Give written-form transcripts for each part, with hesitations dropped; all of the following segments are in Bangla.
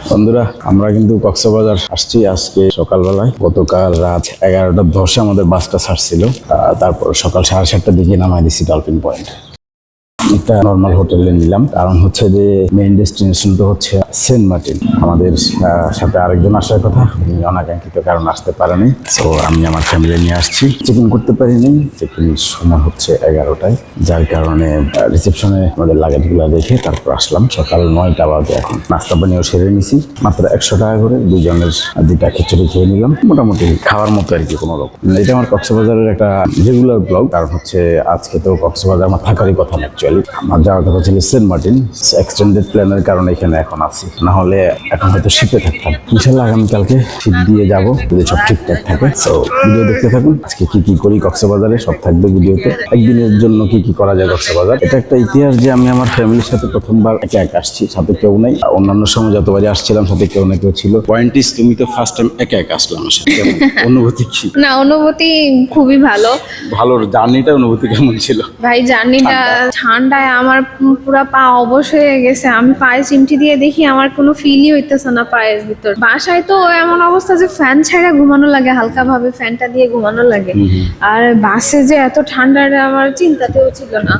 বন্ধুরা, আমরা কিন্তু কক্সবাজার আসছি আজকে সকালবেলায়। গতকাল রাত 11:10 আমাদের বাসটা ছাড়ছিল। তারপর সকাল 7:30টার দিকে নামাই দিছি ডলফিন পয়েন্ট। একটা নর্মাল হোটেলে নিলাম, কারণ হচ্ছে যে মেইন ডেস্টিনেশন তো হচ্ছে সেন্ট মার্টিন। আমাদের সাথে আরেকজন আসার কথা, উনি অনাকাঙ্ক্ষিত কারণ আসতে পারেনি। তো আমি আমার ফ্যামিলি নিয়ে আসছি। চেক ইন করতে পারিনি, চেক ইন সময় হচ্ছে 11টায়, যার কারণে রিসেপশনে আমাদের লাগেজগুলো রেখে তারপর আসলাম। সকাল 9টা বাজে এখন। নাস্তা পানিও সেরে নিছি, মাত্র 100 টাকা করে দুজনের 2টা খিচুড়ি খেয়ে নিলাম। মোটামুটি খাওয়ার মতো আর কি, কোনো রকম। এটা আমার কক্সবাজারের একটা রেগুলার ব্লগ, কারণ হচ্ছে আজকে তো কক্সবাজার আমার থাকারই কথা না। অ্যাকচুয়ালি আমার যাওয়ার কথা ছিল সেন্ট মার্টিন, এক্সটেন্ডেড প্ল্যানের কারণে এখানে এখন আছি, না হলে এখন হয়তো শিপে থাকতাম। ইনশাল্লাহ আগামীকালকে শিপ দিয়ে যাব, যদি সব ঠিকঠাক থাকে। তো ভিডিও দেখতে থাকুন। আজকে কি কি করি কক্সবাজারে সব থাকবে ভিডিওতে। একদিনের জন্য কি কি করা যায় কক্সবাজার। এটা একটা ইতিহাস যে আমি আমার ফ্যামিলির সাথে প্রথমবার একা একা আসছি, সাথে কেউ নেই। অন্যান্য সময় যতবারই আসছিলাম সাথে কেউ না কেউ ছিল। পয়েন্ট ইস, তুমি তো ফার্স্ট টাইম একা একা আসলাম আমার সাথে, অনুভূতি কি? না, অনুভূতি খুবই ভালো। জার্নিটা অনুভূতি কেমন ছিল ভাই জার্নিটা ঠান্ডায় আমার পুরো পা অবশ হয়ে গেছে। আমি পায়ে চিমটি দিয়ে দেখি আমার কোনো ফিলই হইতেছে না পায়ের ভিতর। বাসায় তো এমন অবস্থা যে ফ্যান ছাড়া ঘুমানো লাগে, হালকা ভাবে ফ্যানটা দিয়ে ঘুমানো লাগে। আর বাসে যে এত ঠান্ডাটা আমার চিন্তাতেও ছিল না।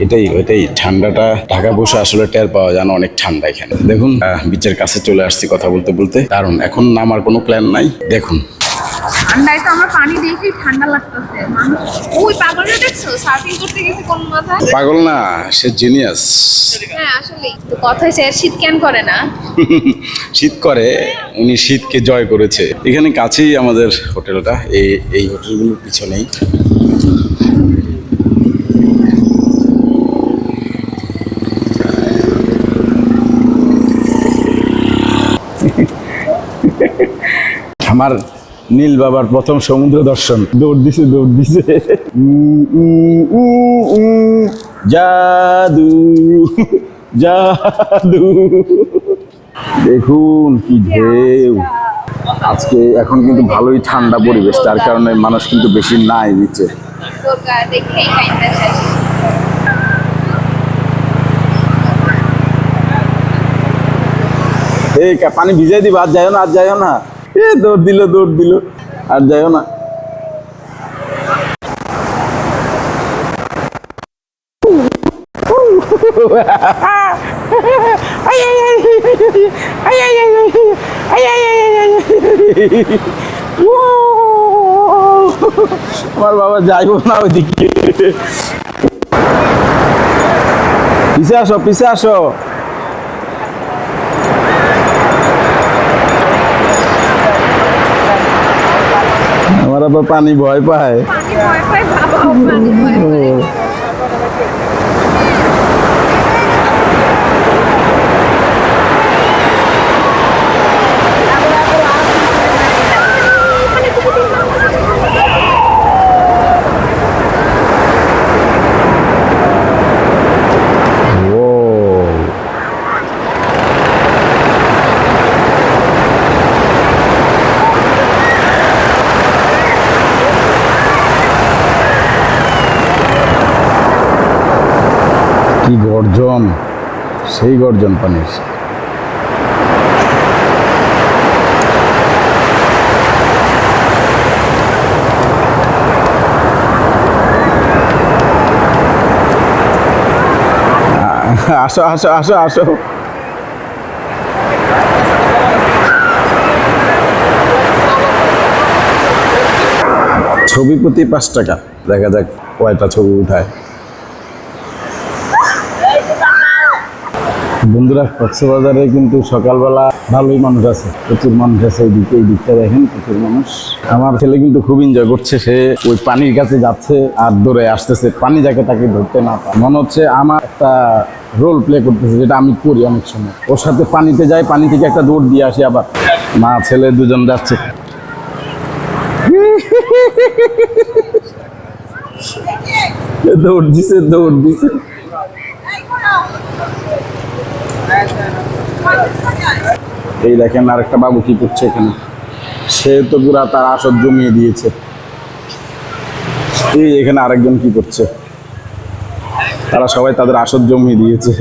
এটাই ঠান্ডাটা ঢাকা বসে আসলে টের পাওয়া যায় না, অনেক ঠান্ডা এখানে। দেখুন বিচের কাছে চলে আসছি কথা বলতে বলতে, কারণ এখন নামার কোনো প্ল্যান নাই। দেখুন ঠান্ডায় তো আমার পানি দেখেই ঠান্ডা লাগতেছে। ওই পাগলটা দেখছো, সার্ফিং করতে গেছে কোন মাথায়? পাগল না, সে জিনিয়াস। হ্যাঁ আসলেই তো কথা হচ্ছে, শীত কেন করে না? শীত করে, উনি শীতকে জয় করেছে। এখানে কাছেই আমাদের হোটেলটা, এই হোটেলগুলোর পিছনেই। আমার নীল বাবার প্রথম সমুদ্র দর্শন। দৌড় দিছে জাদু জাদু। দেখুন কি ঢেউ। আজকে এখন কিন্তু ভালোই ঠান্ডা পরিবেশ, তার কারণে মানুষ কিন্তু বেশি নাই নিচে। এই পানি ভিজাই দিবা, আর যাইও না। দৌড় দিল, আর যাইও না। আমার বাবা যাইব না ওইদিকে। পিছে আসো। আমার আবার পানি ভয় পায়। কি গর্জন, সেই গর্জন পানির। আসো। ছবি প্রতি 5 টাকা। দেখা যাক কয়টা ছবি উঠায়। বন্ধুরা, কক্সবাজারে কিন্তু সকালবেলা ভালোই মানুষ আছে, প্রচুর মানুষ আছে। এই দিকটা দেখেন, প্রচুর মানুষ। আমার ছেলে কিন্তু খুব এনজয় করছে। সে ওই পানির কাছে যাচ্ছে আর দৌড়ে আসতেছে। পানি যাকে তাকে ধরতে না পায়, মনে হচ্ছে আমার একটা রোল প্লে করতেছে, যেটা আমি করি অনেক সময়। ওর সাথে পানিতে যাই, পানি থেকে একটা দৌড় দিয়ে আসি, আবার মা ছেলে দুজন যাচ্ছে। দৌড় দিছে। এই দেখেন আরেকটা বাবু কি করছে এখানে। সে তো পুরা তার আসর জমিয়ে দিয়েছে। এই এখানে আরেকজন কি করছে, তারা সবাই তাদের আসর জমিয়ে দিয়েছে।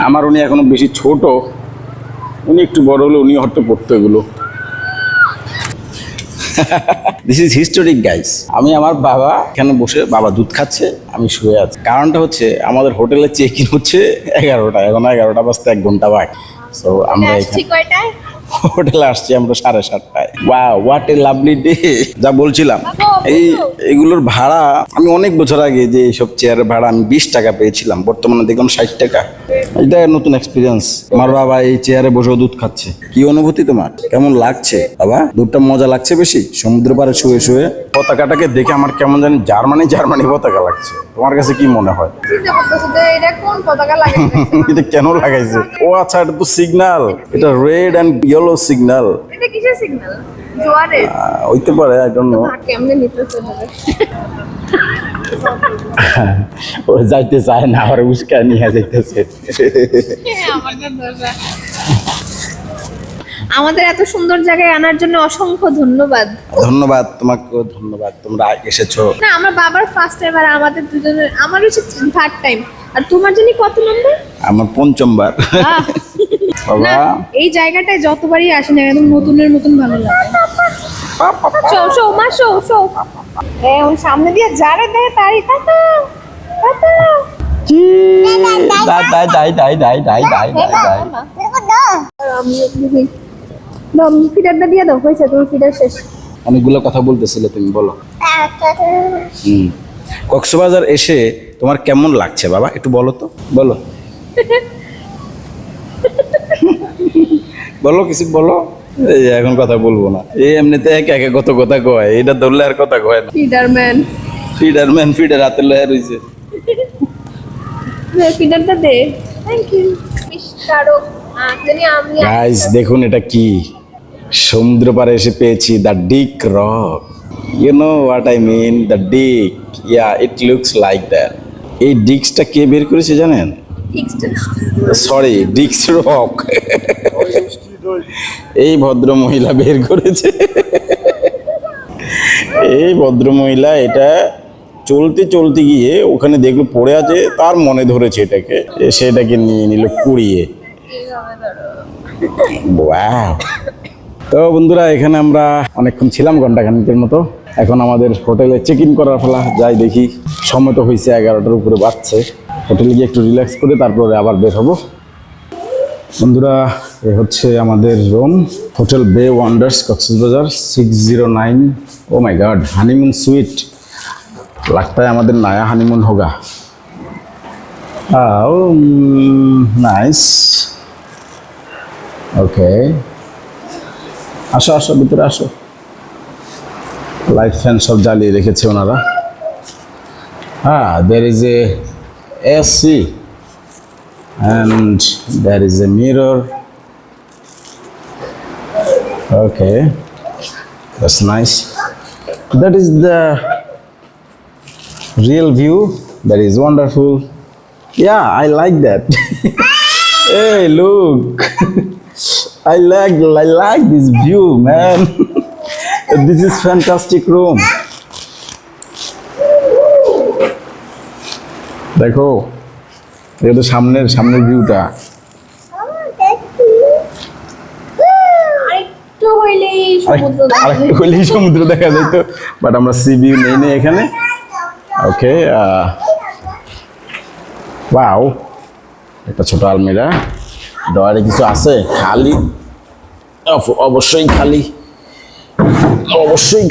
আমার উনি এখনো বেশি ছোট, উনি একটু বড় হলে উনি হয়তো পড়তো এগুলো। This is historic guys. আমি আমার বাবা এখানে বসে, বাবা দুধ খাচ্ছে, আমি শুয়ে আছি। কারণটা হচ্ছে আমাদের হোটেলে চেক ইন হচ্ছে 11টা, এখন 11টা বাজতে 1 ঘন্টা বাকি। সো আমরা এখানে কয়টায়? হোটেলে আসছি আমরা 7:30টায়। Wow, what a lovely day. যা বলছিলাম, এগুলোর ভাড়া আমি অনেক বছর আগে যে এইসব চেয়ারের ভাড়া আমি 20 টাকা পেয়েছিলাম, বর্তমানে দেখলাম 60 টাকা। এটা নতুন এক্সপিরিয়েন্স। আমার বাবা এই চেয়ারে বসে দুধ খাচ্ছে। কি অনুভূতি তোমার? কেমন লাগছে বাবা? দুধটা মজা লাগছে বেশি? সমুদ্র পাড়ে শুয়ে শুয়ে পতাকাটাকে দেখে আমার কেমন জানি জার্মানি জার্মানি পতাকা লাগছে। তোমার কাছে কি মনে হয়? চিন্তা করতেছো যে এটা কোন পতাকা লাগাইছে? এটা কেন লাগাইছে? ও আচ্ছা, এটা তো সিগন্যাল। এটা রেড অ্যান্ড ইয়েলো সিগন্যাল। এটা কিসের সিগন্যাল? জোয়ারে? হইতে পারে, আই ডোন্ট নো। কেমনে নিতেছে ধরে? ও যাইতে চায় না, আর উস্কা নিয়ে যাইতেছে। আমাদের এত সুন্দর জায়গায় আনার জন্য অসংখ্য ধন্যবাদ। ধন্যবাদ তোমাকেও, ধন্যবাদ তোমরা এসেছো। না, আমার বাবার ফার্স্ট টাইম, আর আমাদের দুজনের, আমার হচ্ছে থার্ড টাইম। আর তোমার জন্য কত নম্বর? আমার 5ম বার। বাবা, না, এই জায়গাটায় যতবারই আসি না একদম নতুনের মতন ভালো লাগে। শো শো মা, শো শো। ওই সামনে দিয়ে যারে দেয় তারই টাটা টাটা। আমি ফিডারটা দিয়ে দাও, হয়েছে তুমি ফিডার শেষ। অনেকগুলো কথা বলতেছিলে, তুমি বলো। কক্সবাজার এসে তোমার কেমন লাগছে বাবা, একটু বলো তো, বলো। বলো, কিছু বলো। এই এখন কথা বলবো না, এই এমনিতে একে একে কত কথা কয়, এটা ধরলে আর কথা কয় না। ফিডারম্যান ফিডার হাতে লয়ে রইছে। ফিডারটা দে। থ্যাংক ইউ মিস্টারো। জানি আমি গাইস দেখুন এটা কি, সমুদ্র পাড়ে এসে পেয়েছি the Dick Rock. You know what I mean, the Dick. Yeah, it looks like that. এই ডিক্সটা কে বের করেছে জানেন? সরি, ডিক্স রক। এই ভদ্র মহিলা বের করেছে। এই ভদ্র মহিলা এটা চলতে চলতে গিয়ে ওখানে দেখলো পড়ে আছে, তার মনে ধরেছে এটাকে, সেটাকে নিয়ে নিল কুড়িয়ে। ওয়াও। তো বন্ধুরা, এখানে আমরা অনেকক্ষণ ছিলাম, ঘন্টাখানিকের মতো। এখন আমাদের হোটেলে চেক ইন করার ফেলা, যাই দেখি। সময় তো হয়েছে 11টার উপরে বাজছে। হোটেলে গিয়ে একটু রিল্যাক্স করে তারপরে আবার বের হবো। বন্ধুরা, এ হচ্ছে আমাদের রুম, হোটেল বে ওয়ান্ডার্স কক্সবাজার 609। ও মাই গড, হানিমুন সুইট। लगता है हमारे नया हनीमून होगा। नाइस। ओके, আসো আসো, ভিতরে আসো। লাইট ফ্যান সব জ্বালিয়ে রেখেছে ওনারা। there is a AC and there is a mirror. Okay, that's nice. That is the real view. That is wonderful. Yeah, I like that. Hey, look. I like this view, man. This is fantastic room. দেখো, এটা তো সামনের ভিউটা। আরেকটু হইলেই সমুদ্র দেখা যেত, বাট আমরা সি ভিউ নেই এখানে। ওকে, ওয়াও, একটা ছোট আলমিরা, ডয়ারে কিছু আছে খালি, অবশ্যই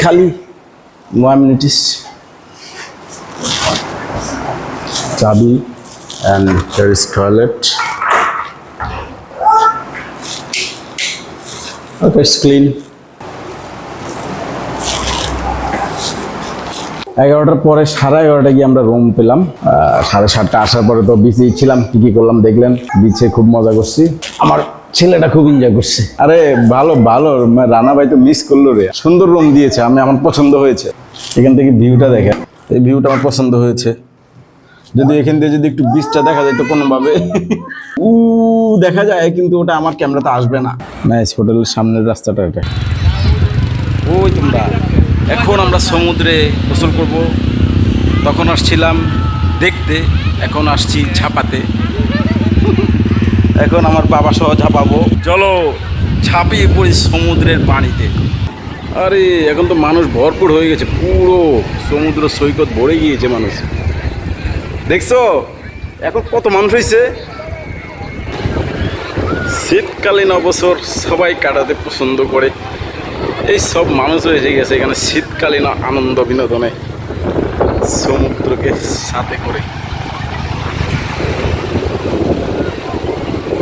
খালি, নো অ্যামিনিটিস। চাবি and there is toilet. Okay, it's clean. 11টার পরে 11:30 গিয়ে আমরা রুম পেলাম। 7:30 আসার পরে তো বিচে ছিলাম, কি করলাম দেখলেন। বিচে খুব মজা করছি, আমার ছেলেটা খুব এনজয় করছে। আরে ভালো, রানা ভাই তো মিস করলো রে। সুন্দর রুম দিয়েছে, আমার পছন্দ হয়েছে। এখান থেকে ভিউটা দেখেন, এই ভিউটা আমার পছন্দ হয়েছে। যদি এখান থেকে যদি একটু বিচটা দেখা যায় তো কোনোভাবে দেখা যায়, কিন্তু ওটা আমার ক্যামেরাতে আসবে না। নাইস, হোটেলের সামনের রাস্তাটা এটা। ওই তোমরা, এখন আমরা সমুদ্রে গোসল করব। তখন আসছিলাম দেখতে, এখন আসছি ছাপাতে। এখন আমার বাবা সহ ঝাঁপাবো। চলো ঝাঁপিয়ে পড়ি সমুদ্রের পানিতে। আরে এখন তো মানুষ ভরপুর হয়ে গেছে, পুরো সমুদ্র সৈকত ভরে গিয়েছে মানুষ। দেখছো এখন কত মানুষ হয়েছে। শীতকালীন অবসর সবাই কাটাতে পছন্দ করে, এই সব মানুষ হয়ে গেছে এখানে শীতকালীন আনন্দ বিনোদনে সমুদ্রকে সাথে করে।